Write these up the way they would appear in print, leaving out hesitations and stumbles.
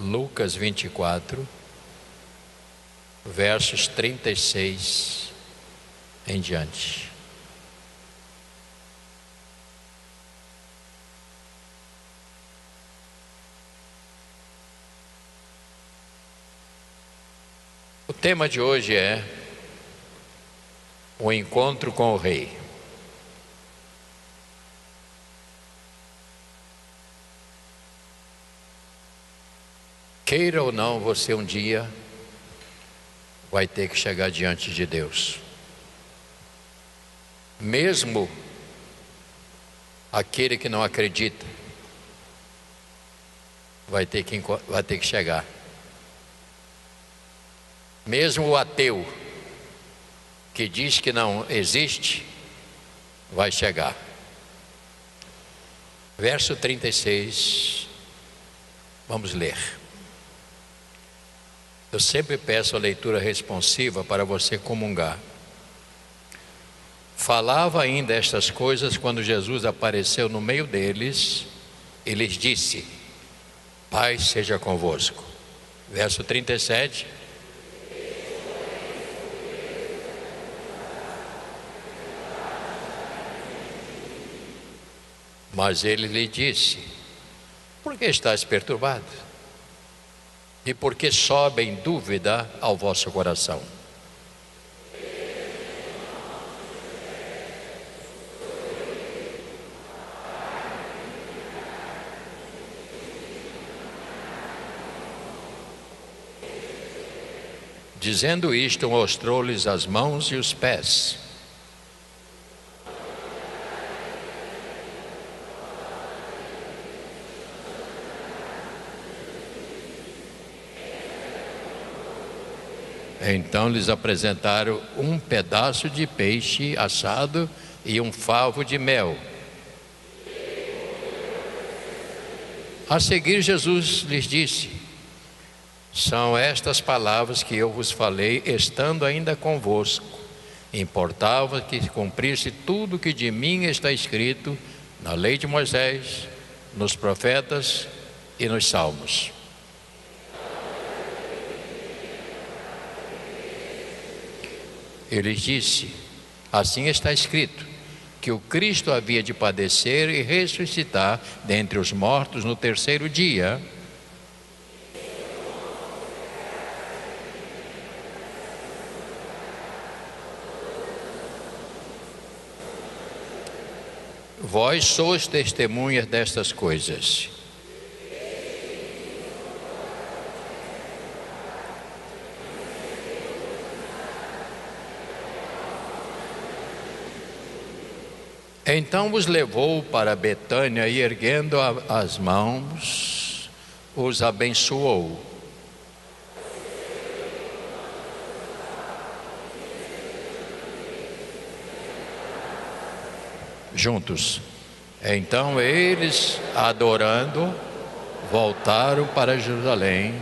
Lucas 24, versos 36 em diante. O tema de hoje é o encontro com o rei. Queira ou não, você um dia vai ter que chegar diante de Deus. Mesmo aquele que não acredita vai ter que chegar. Mesmo o ateu que diz que não existe vai chegar. Verso 36, vamos ler. Eu sempre peço a leitura responsiva para você comungar. Falava ainda estas coisas quando Jesus apareceu no meio deles e lhes disse: paz seja convosco. Verso 37. Mas ele lhe disse: por que estás perturbado? E por que sobe em dúvida ao vosso coração? Dizendo isto, mostrou-lhes as mãos e os pés. Então lhes apresentaram um pedaço de peixe assado e um favo de mel. A seguir, Jesus lhes disse: são estas palavras que eu vos falei, estando ainda convosco. Importava que cumprisse tudo que de mim está escrito na lei de Moisés, nos profetas e nos salmos. Ele disse: assim está escrito, que o Cristo havia de padecer e ressuscitar dentre os mortos no terceiro dia. Vós sois testemunhas destas coisas. Então os levou para Betânia e, erguendo as mãos, os abençoou. Juntos. Então eles, adorando, voltaram para Jerusalém,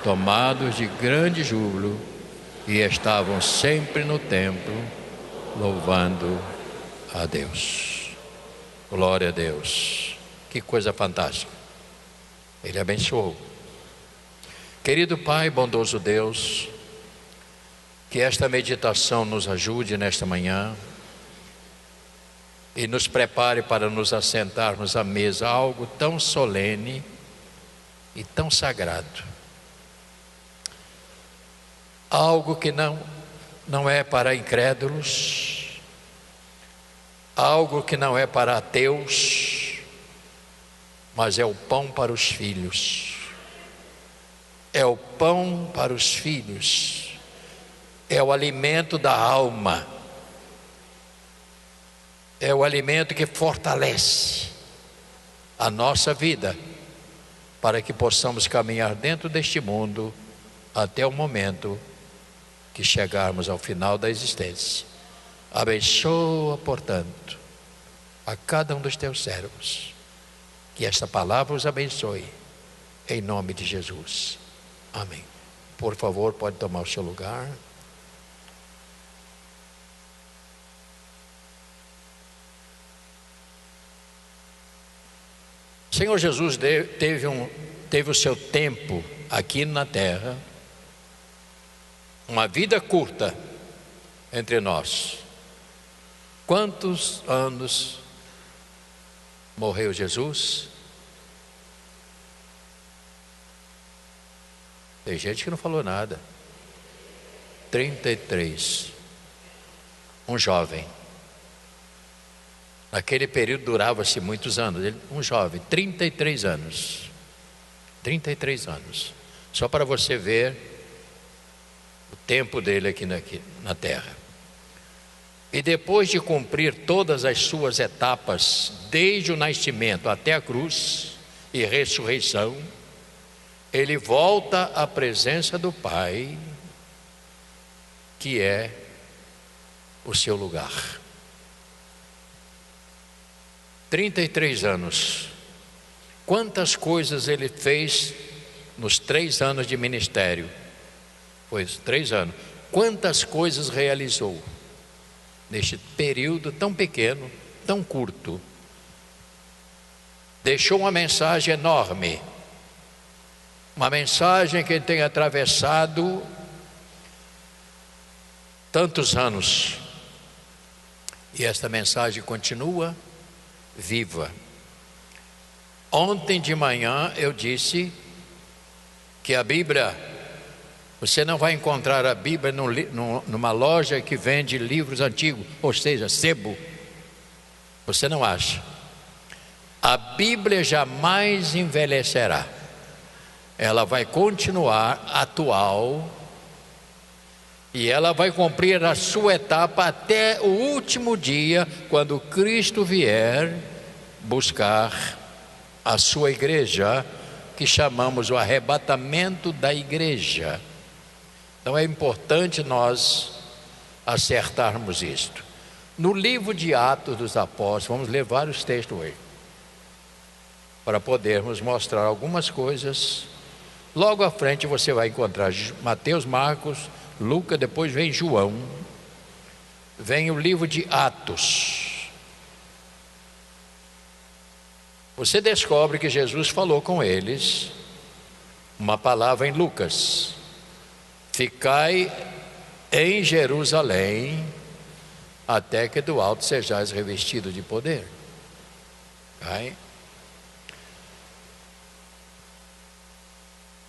tomados de grande júbilo, e estavam sempre no templo, louvando a Deus. Glória a Deus. Que coisa fantástica. Ele abençoou. Querido Pai, bondoso Deus, que esta meditação nos ajude nesta manhã e nos prepare para nos assentarmos à mesa, algo tão solene e tão sagrado, algo que não é para incrédulos, algo que não é para ateus, mas é o pão para os filhos. É o pão para os filhos, é o alimento da alma, é o alimento que fortalece a nossa vida, para que possamos caminhar dentro deste mundo até o momento que chegarmos ao final da existência. Abençoa, portanto, a cada um dos teus servos, que esta palavra os abençoe, em nome de Jesus. Amém. Por favor, pode tomar o seu lugar. O Senhor Jesus teve teve o seu tempo aqui na terra, uma vida curta entre nós. Quantos anos morreu Jesus? Tem gente que não falou nada. 33. Um jovem. Naquele período durava-se muitos anos. Um jovem, 33 anos. 33 anos. Só para você ver o tempo dele aqui na terra. E depois de cumprir todas as suas etapas, desde o nascimento até a cruz e ressurreição, ele volta à presença do Pai, que é o seu lugar. 33 anos. Quantas coisas ele fez nos 3 anos de ministério? Foi 3 anos. Quantas coisas realizou neste período tão pequeno, tão curto? Deixou uma mensagem enorme. Uma mensagem que tem atravessado tantos anos. E esta mensagem continua viva. Ontem de manhã eu disse que a Bíblia, você não vai encontrar a Bíblia numa loja que vende livros antigos, ou seja, sebo. Você não acha. A Bíblia jamais envelhecerá. Ela vai continuar atual e ela vai cumprir a sua etapa até o último dia, quando Cristo vier buscar a sua igreja, que chamamos o arrebatamento da igreja. Então é importante nós acertarmos isto. No livro de Atos dos Apóstolos, vamos ler vários textos aí, para podermos mostrar algumas coisas. Logo à frente você vai encontrar Mateus, Marcos, Lucas, depois vem João, vem o livro de Atos. Você descobre que Jesus falou com eles uma palavra em Lucas: ficai em Jerusalém até que do alto sejais revestidos de poder.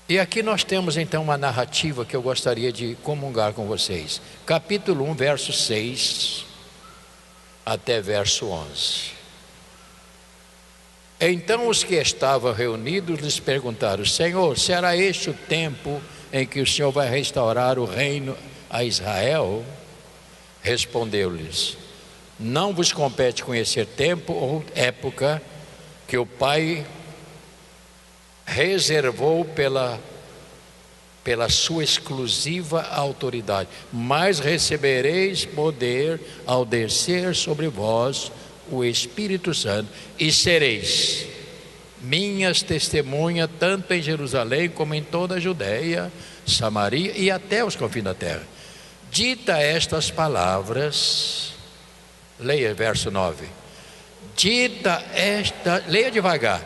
E aqui nós temos então uma narrativa que eu gostaria de comungar com vocês. Capítulo 1, verso 6 até verso 11. Então os que estavam reunidos lhes perguntaram: Senhor, será este o tempo em que o Senhor vai restaurar o reino a Israel? Respondeu-lhes: não vos compete conhecer tempo ou época que o Pai reservou pela sua exclusiva autoridade, mas recebereis poder ao descer sobre vós o Espírito Santo, e sereis minhas testemunhas tanto em Jerusalém como em toda a Judeia, Samaria e até os confins da terra. Dita estas palavras, leia verso 9. Leia devagar.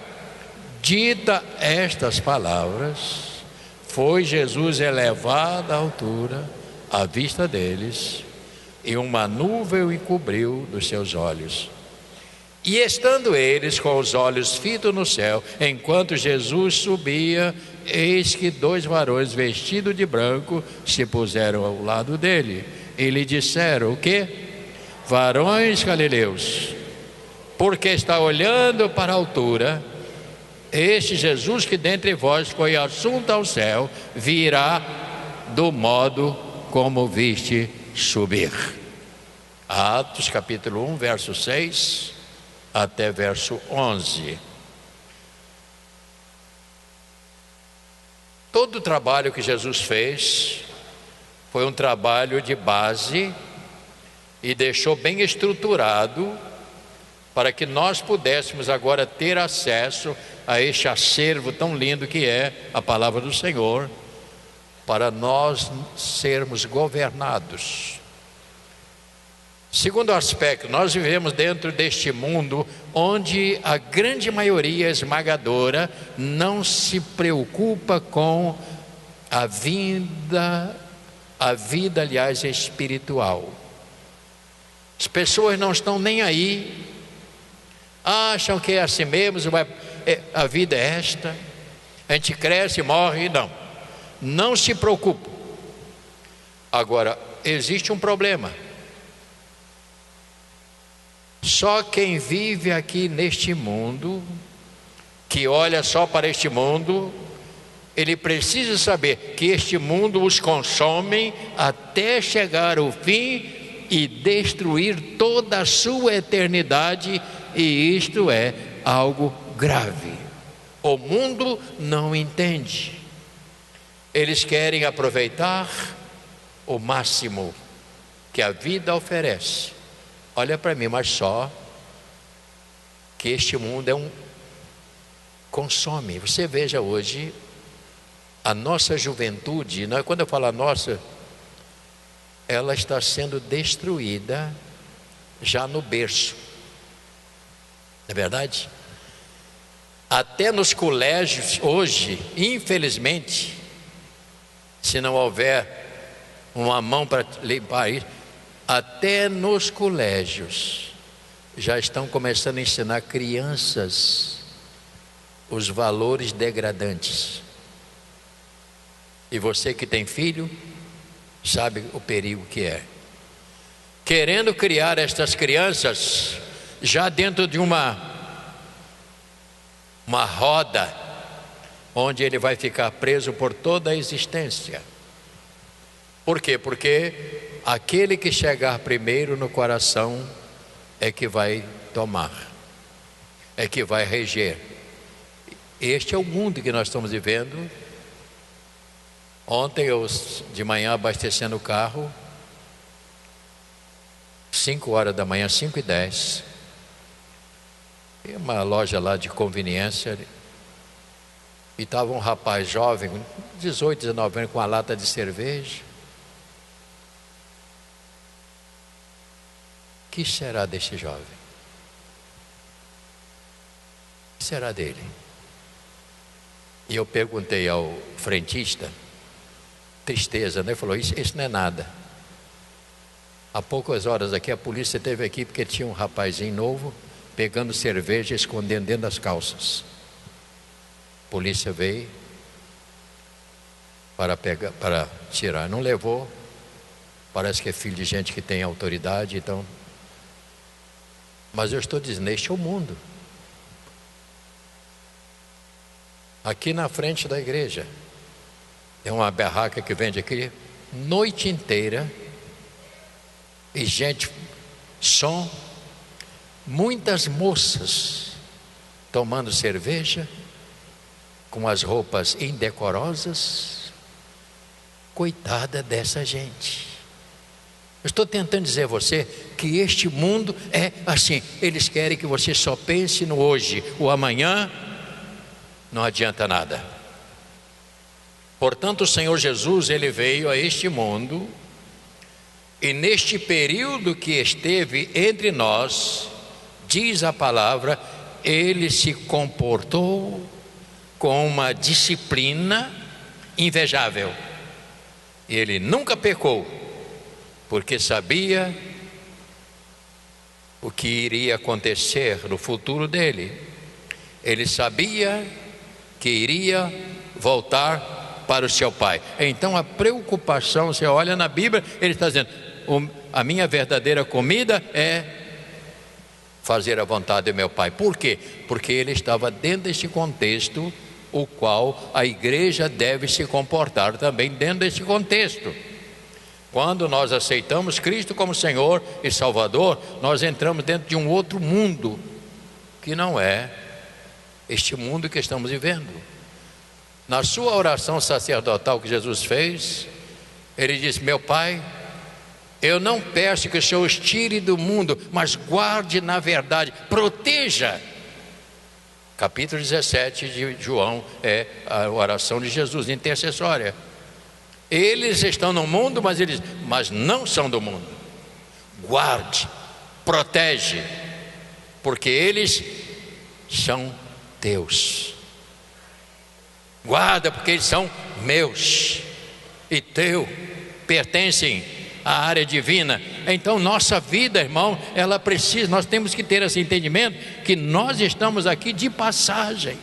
Dita estas palavras, foi Jesus elevado à altura à vista deles, e uma nuvem o encobriu dos seus olhos. E estando eles com os olhos fitos no céu, enquanto Jesus subia, eis que 2 varões vestidos de branco se puseram ao lado dele e lhe disseram: o quê? Varões galileus, porque está olhando para a altura, este Jesus que dentre vós foi assunto ao céu, virá do modo como viste subir. Atos capítulo 1, verso 6 até verso 11. Todo o trabalho que Jesus fez foi um trabalho de base e deixou bem estruturado para que nós pudéssemos agora ter acesso a este acervo tão lindo que é a palavra do Senhor, para nós sermos governados. Segundo aspecto, nós vivemos dentro deste mundo onde a grande maioria esmagadora não se preocupa com a vida, aliás, espiritual. As pessoas não estão nem aí, acham que é assim mesmo, a vida é esta, a gente cresce e morre. Não se preocupa. Agora, existe um problema. Só quem vive aqui neste mundo, que olha só para este mundo, ele precisa saber que este mundo os consome até chegar ao fim e destruir toda a sua eternidade, e isto é algo grave. O mundo não entende. Eles querem aproveitar o máximo que a vida oferece. Olha para mim, mas só que este mundo consome. Você veja hoje a nossa juventude, quando eu falo a nossa, ela está sendo destruída já no berço. Não é verdade? Até nos colégios hoje, infelizmente, se não houver uma mão para limpar isso, até nos colégios já estão começando a ensinar crianças os valores degradantes. E você que tem filho sabe o perigo que é. Querendo criar estas crianças já dentro de uma roda onde ele vai ficar preso por toda a existência. Por quê? Porque aquele que chegar primeiro no coração é que vai tomar, é que vai reger. Este é o mundo que nós estamos vivendo. Ontem eu de manhã abastecendo o carro, 5 horas da manhã, 5h10, uma loja lá de conveniência, e estava um rapaz jovem, 18, 19 anos, com uma lata de cerveja. O que será desse jovem? O que será dele? E eu perguntei ao frentista, tristeza, né? Ele falou, isso não é nada. Há poucas horas aqui, a polícia esteve aqui porque tinha um rapazinho novo pegando cerveja e escondendo dentro das calças. A polícia veio para tirar. Não levou. Parece que é filho de gente que tem autoridade, então. Mas eu estou dizendo, este é o mundo. Aqui na frente da igreja tem uma barraca que vende aqui noite inteira, e gente, som, muitas moças tomando cerveja com as roupas indecorosas. Coitada dessa gente. Eu estou tentando dizer a você que este mundo é assim. Eles querem que você só pense no hoje. O amanhã não adianta nada. Portanto, o Senhor Jesus, ele veio a este mundo, e neste período que esteve entre nós, diz a palavra, ele se comportou com uma disciplina invejável. Ele nunca pecou, porque sabia o que iria acontecer no futuro dele. Ele sabia que iria voltar para o seu pai. Então a preocupação, você olha na Bíblia, ele está dizendo, a minha verdadeira comida é fazer a vontade do meu pai. Por quê? Porque ele estava dentro deste contexto, o qual a igreja deve se comportar também dentro desse contexto. Quando nós aceitamos Cristo como Senhor e Salvador, nós entramos dentro de um outro mundo, que não é este mundo que estamos vivendo. Na sua oração sacerdotal que Jesus fez, ele disse, meu Pai, eu não peço que o Senhor os tire do mundo, mas guarde na verdade, proteja. Capítulo 17 de João é a oração de Jesus, intercessória. Eles estão no mundo, mas não são do mundo. guarde, protege, porque eles são teus. Guarda, porque eles são meus e teu, pertencem à área divina. Então nossa vida, irmão, ela precisa, nós temos que ter esse entendimento que nós estamos aqui de passagem.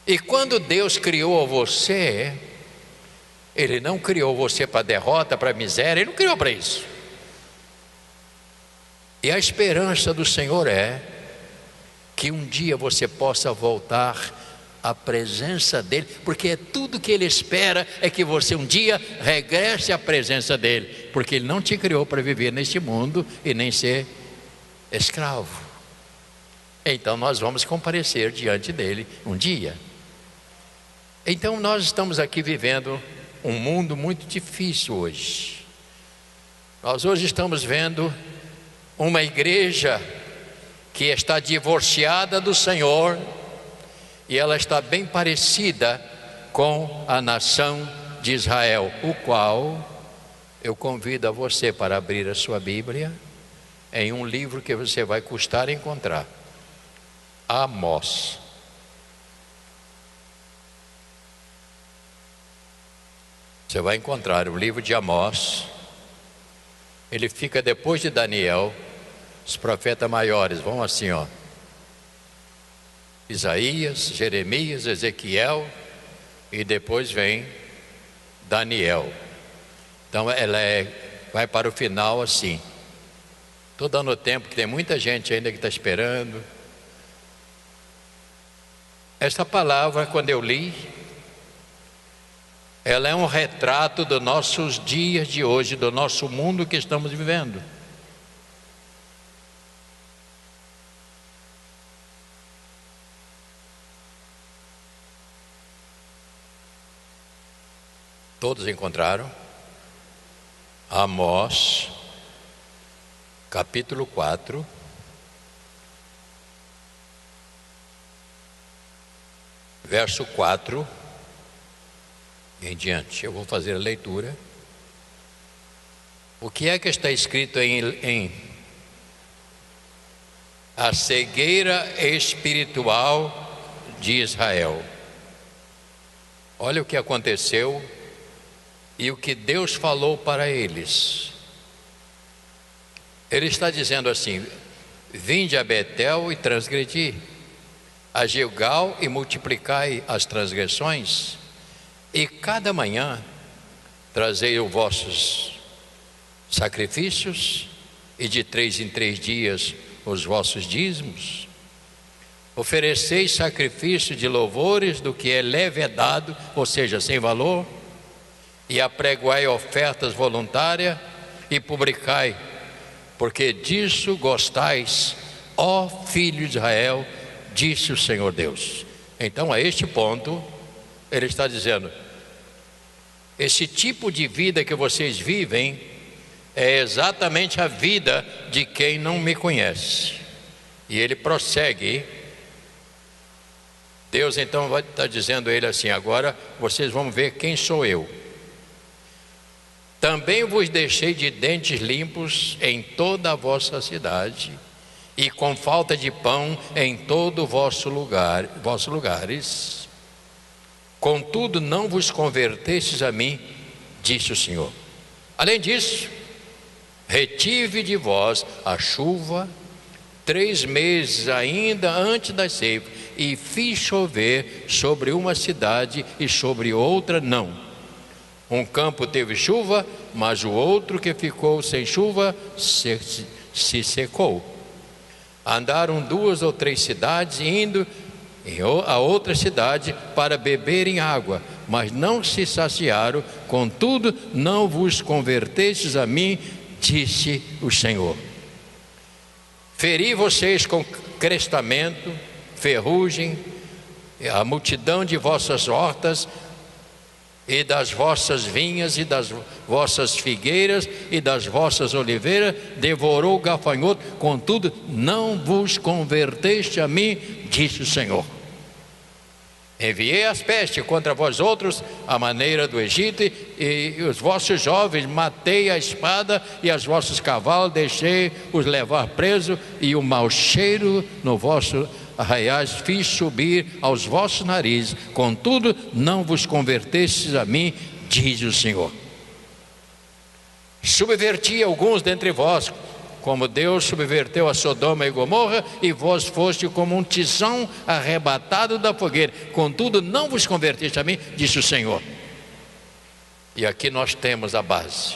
E quando Deus criou você, Ele não criou você para derrota, para miséria, Ele não criou para isso. E a esperança do Senhor é que um dia você possa voltar à presença dEle, porque é tudo que Ele espera é que você um dia regresse à presença dEle, porque Ele não te criou para viver neste mundo e nem ser escravo. Então nós vamos comparecer diante dEle um dia. Então nós estamos aqui vivendo um mundo muito difícil hoje. Nós hoje estamos vendo uma igreja que está divorciada do Senhor, e ela está bem parecida com a nação de Israel, o qual eu convido a você para abrir a sua Bíblia em um livro que você vai custar encontrar, Amós. Você vai encontrar o livro de Amós. Ele fica depois de Daniel. Os profetas maiores vão assim, ó: Isaías, Jeremias, Ezequiel, e depois vem Daniel. Então ela vai para o final assim. Estou dando tempo, que tem muita gente ainda que está esperando. Esta palavra, quando eu li, ela é um retrato dos nossos dias de hoje, do nosso mundo que estamos vivendo. Todos encontraram? Amós, capítulo 4, verso 4 em diante. Eu vou fazer a leitura. O que é que está escrito em a cegueira espiritual de Israel? Olha o que aconteceu e o que Deus falou para eles. Ele está dizendo assim: vinde a Betel e transgredi, a Gilgal e multiplicai as transgressões, e cada manhã trazei os vossos sacrifícios, e de 3 em 3 dias os vossos dízimos. Ofereceis sacrifício de louvores do que é levedado, ou seja, sem valor, e apregoai ofertas voluntárias e publicai, porque disso gostais, ó filho de Israel, disse o Senhor Deus. Então, a este ponto, ele está dizendo: esse tipo de vida que vocês vivem é exatamente a vida de quem não me conhece. E ele prossegue. Deus então vai estar dizendo a ele assim: agora vocês vão ver quem sou eu. Também vos deixei de dentes limpos em toda a vossa cidade, e com falta de pão em todo o vossos lugares. Contudo, não vos convertestes a mim, disse o Senhor. Além disso, retive de vós a chuva 3 meses ainda antes da ceifa, e fiz chover sobre uma cidade e sobre outra não. Um campo teve chuva, mas o outro que ficou sem chuva se secou. Andaram 2 ou 3 cidades, indo a outra cidade para beberem água, mas não se saciaram. Contudo, não vos convertestes a mim, disse o Senhor. Feri vocês com crestamento, ferrugem, a multidão de vossas hortas, e das vossas vinhas, e das vossas figueiras, e das vossas oliveiras, devorou o gafanhoto. Contudo, não vos converteste a mim, disse o Senhor. Enviei as pestes contra vós outros, à maneira do Egito, e os vossos jovens matei a espada, e os vossos cavalos deixei os levar presos, e o mau cheiro no vosso arraiais fiz subir aos vossos narizes, contudo não vos convertestes a mim, diz o Senhor. Subverti alguns dentre vós, como Deus subverteu a Sodoma e Gomorra, e vós foste como um tizão arrebatado da fogueira, contudo não vos converteste a mim, disse o Senhor. E aqui nós temos a base.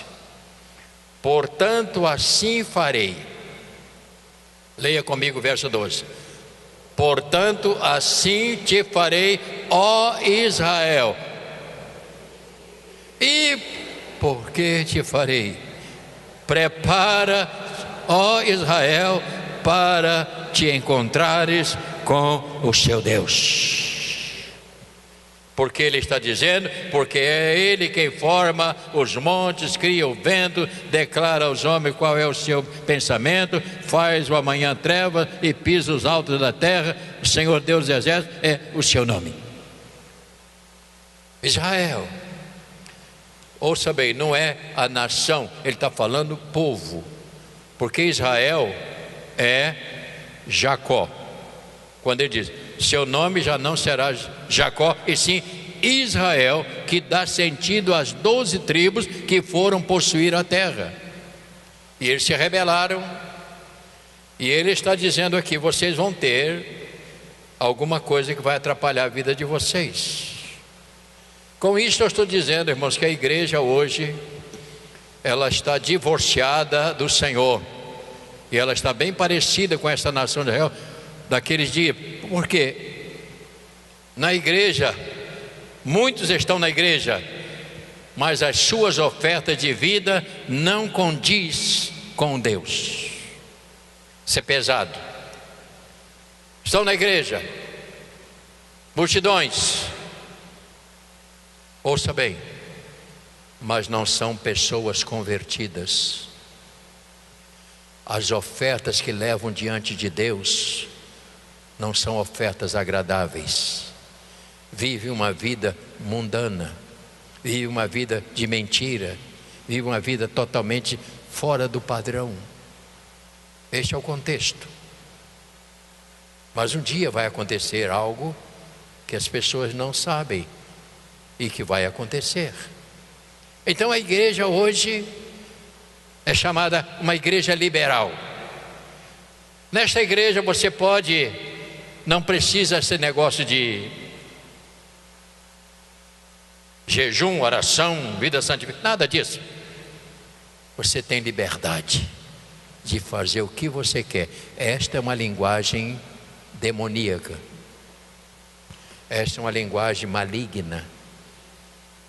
Portanto assim farei. Leia comigo o verso 12. Portanto assim te farei, ó Israel. E por que te farei? Prepara, ó Israel, para te encontrares com o seu Deus. Porque ele está dizendo, porque é ele quem forma os montes, cria o vento, declara aos homens qual é o seu pensamento, faz o amanhã treva e pisa os altos da terra. O Senhor Deus dos exércitos é o seu nome. Israel, ouça bem, não é a nação, ele está falando povo, porque Israel é Jacó. Quando ele diz, seu nome já não será Jacó, e sim Israel, que dá sentido às 12 tribos que foram possuir a terra. E eles se rebelaram, e ele está dizendo aqui, vocês vão ter alguma coisa que vai atrapalhar a vida de vocês. Com isso eu estou dizendo, irmãos, que a igreja hoje, ela está divorciada do Senhor, e ela está bem parecida com essa nação de Israel daqueles dias. Por quê? Na igreja, muitos estão na igreja, mas as suas ofertas de vida não condiz com Deus. Isso é pesado. Estão na igreja multidões, ouça bem, mas não são pessoas convertidas. As ofertas que levam diante de Deus não são ofertas agradáveis. Vive uma vida mundana, vive uma vida de mentira, vive uma vida totalmente fora do padrão. Este é o contexto. Mas um dia vai acontecer algo que as pessoas não sabem e que vai acontecer. Então a igreja hoje é chamada uma igreja liberal. Nesta igreja você pode, não precisa esse negócio de jejum, oração, vida santificada, nada disso. Você tem liberdade de fazer o que você quer. Esta é uma linguagem demoníaca. Esta é uma linguagem maligna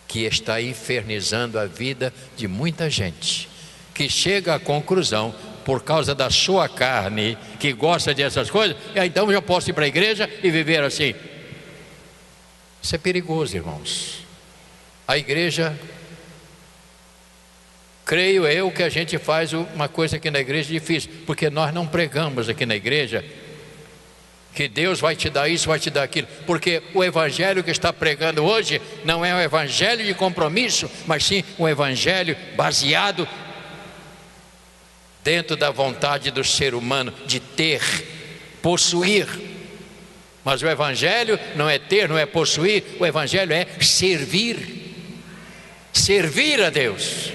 que está infernizando a vida de muita gente, que chega à conclusão, por causa da sua carne, que gosta dessas coisas, então eu posso ir para a igreja e viver assim. Isso é perigoso, irmãos. A igreja, creio eu que a gente faz uma coisa aqui na igreja difícil, porque nós não pregamos aqui na igreja que Deus vai te dar isso, vai te dar aquilo, porque o evangelho que está pregando hoje não é um evangelho de compromisso, mas sim um evangelho baseado dentro da vontade do ser humano de ter, possuir. Mas o evangelho não é ter, não é possuir, o evangelho é servir. Servir a Deus.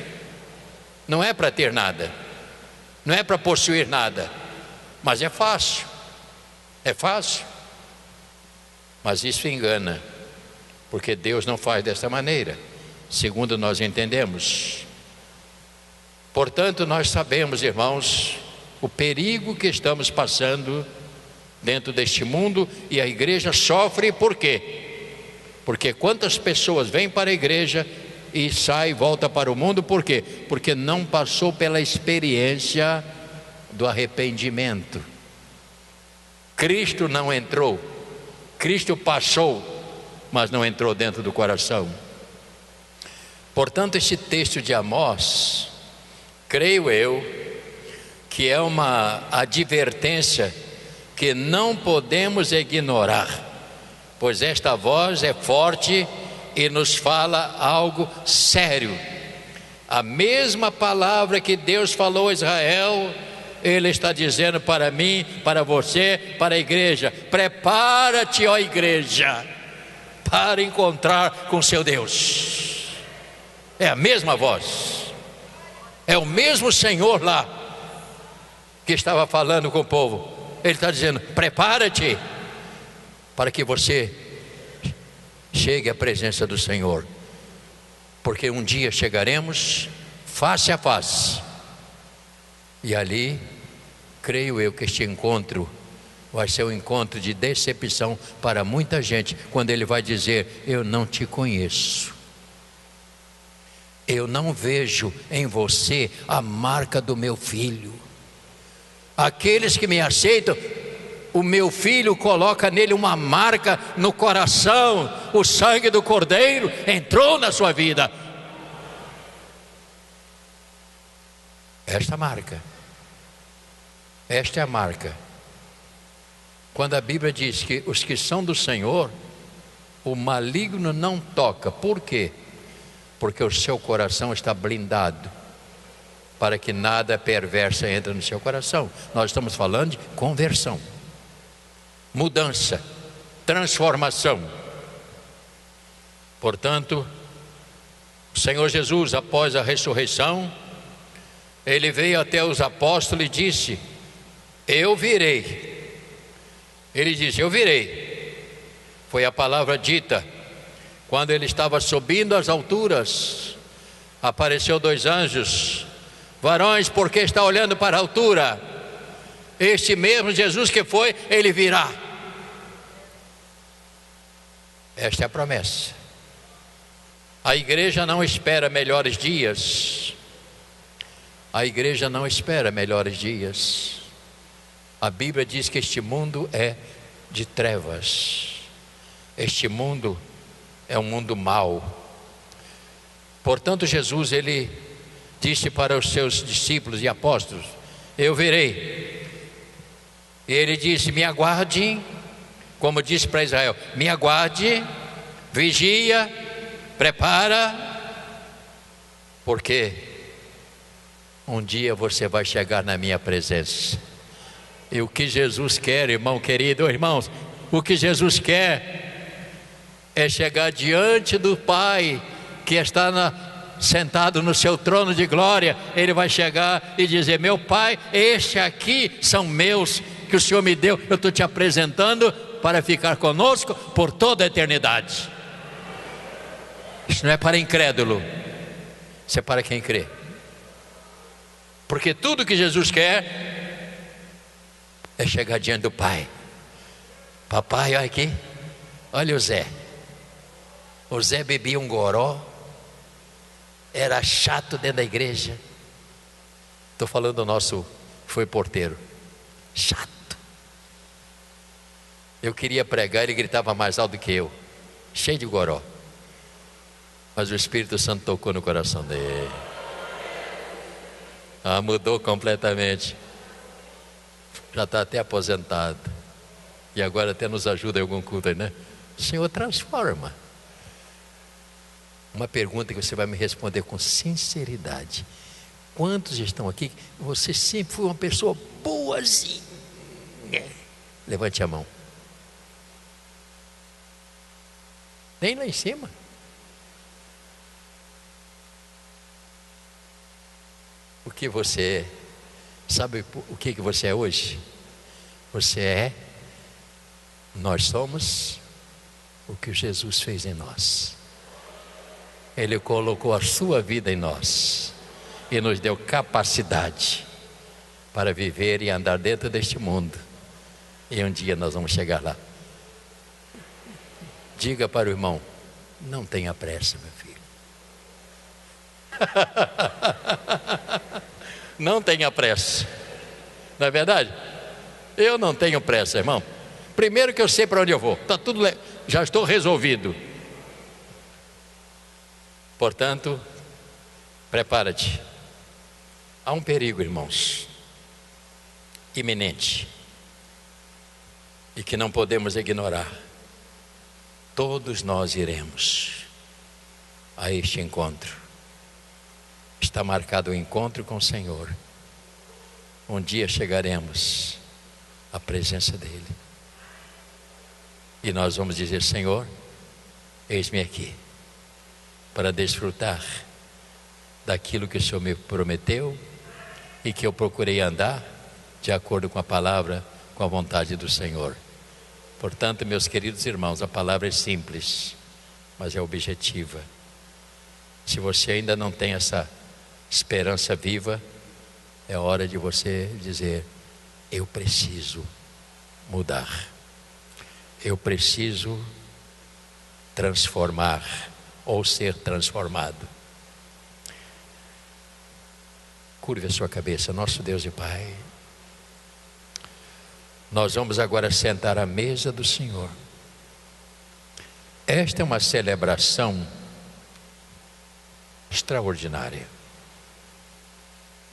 Não é para ter nada, não é para possuir nada, mas é fácil. É fácil, mas isso engana, porque Deus não faz dessa maneira, segundo nós entendemos. Portanto, nós sabemos, irmãos, o perigo que estamos passando dentro deste mundo, e a igreja sofre. Por quê? Porque quantas pessoas vêm para a igreja e saem e voltam para o mundo? Por quê? Porque não passou pela experiência do arrependimento. Cristo não entrou, Cristo passou, mas não entrou dentro do coração. Portanto, este texto de Amós, creio eu, que é uma advertência que não podemos ignorar. pois esta voz é forte e nos fala algo sério. A mesma palavra que Deus falou a Israel, Ele está dizendo para mim, para você, para a igreja: prepara-te, ó igreja, para encontrar com seu Deus. É a mesma voz, é o mesmo Senhor lá que estava falando com o povo. Ele está dizendo: prepara-te para que você chegue à presença do Senhor, porque um dia chegaremos face a face, e ali, creio eu que este encontro vai ser um encontro de decepção para muita gente, quando Ele vai dizer: eu não te conheço, eu não vejo em você a marca do meu filho. Aqueles que me aceitam, o meu filho coloca nele uma marca no coração, o sangue do Cordeiro entrou na sua vida. Esta marca, esta é a marca. Quando a Bíblia diz que os que são do Senhor, o maligno não toca. Por quê? Porque o seu coração está blindado, para que nada perverso entre no seu coração. Nós estamos falando de conversão, mudança, transformação. Portanto, o Senhor Jesus, após a ressurreição, Ele veio até os apóstolos e disse: eu virei. Ele disse: eu virei. Foi a palavra dita quando Ele estava subindo às alturas. Apareceu 2 anjos: varões, por que está olhando para a altura? Este mesmo Jesus que foi, Ele virá. Esta é a promessa. A igreja não espera melhores dias. A igreja não espera melhores dias. A Bíblia diz que este mundo é de trevas. Este mundo é um mundo mau. Portanto, Jesus, Ele disse para os seus discípulos e apóstolos: eu virei. E Ele disse: me aguarde, como disse para Israel: me aguarde, vigia, prepara, porque um dia você vai chegar na minha presença. E o que Jesus quer, irmão querido, irmãos, o que Jesus quer é chegar diante do Pai, que está sentado no seu trono de glória. Ele vai chegar e dizer: meu Pai, este aqui são meus, que o Senhor me deu, eu estou te apresentando para ficar conosco por toda a eternidade. Isso não é para incrédulo, isso é para quem crê. Porque tudo que Jesus quer é chegar diante do Pai. Papai, olha aqui, olha o Zé. O Zé bebia um goró, era chato dentro da igreja. Estou falando do nosso, foi porteiro, chato. Eu queria pregar, ele gritava mais alto do que eu, cheio de goró. Mas o Espírito Santo tocou no coração dele. Mudou completamente. Já está até aposentado. E agora até nos ajuda em algum culto aí, né? O Senhor transforma. Uma pergunta que você vai me responder com sinceridade: quantos estão aqui? Você sempre foi uma pessoa boazinha. Levante a mão. Nem lá em cima. O que você é? Sabe o que você é hoje? Você é, nós somos o que Jesus fez em nós. Ele colocou a sua vida em nós e nos deu capacidade para viver e andar dentro deste mundo. E um dia nós vamos chegar lá. Diga para o irmão: não tenha pressa, meu filho. Não tenha pressa. Não é verdade? Eu não tenho pressa, irmão. Primeiro que eu sei para onde eu vou. Está tudo, já estou resolvido. Portanto, prepara-te. Há um perigo, irmãos, iminente, e que não podemos ignorar. todos nós iremos a este encontro. Está marcado o encontro com o Senhor. Um dia chegaremos à presença dEle. E nós vamos dizer: Senhor, eis-me aqui, para desfrutar daquilo que o Senhor me prometeu e que eu procurei andar de acordo com a palavra, com a vontade do Senhor. Portanto, meus queridos irmãos, a palavra é simples, mas é objetiva. Se você ainda não tem essa esperança viva, é hora de você dizer: eu preciso mudar, eu preciso transformar ou ser transformado. Curve a sua cabeça. Nosso Deus e Pai, nós vamos agora sentar à mesa do Senhor. Esta é uma celebração extraordinária,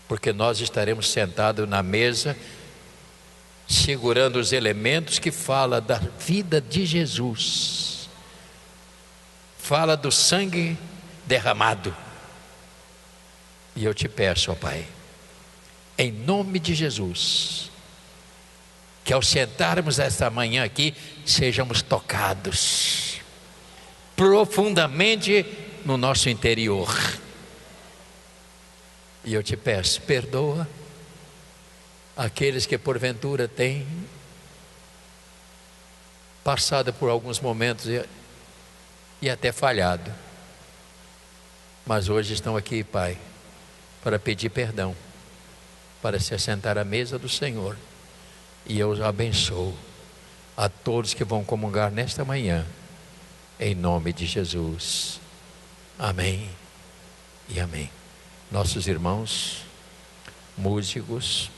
porque nós estaremos sentados na mesa, segurando os elementos que falam da vida de Jesus, fala do sangue derramado. E eu te peço, ó Pai, em nome de Jesus, que ao sentarmos esta manhã aqui, sejamos tocados profundamente no nosso interior. E eu te peço, perdoa aqueles que porventura têm passado por alguns momentos e até falhado, mas hoje estão aqui, Pai, para pedir perdão, para se assentar à mesa do Senhor. E eu os abençoo a todos que vão comungar nesta manhã, em nome de Jesus. Amém e amém. Nossos irmãos músicos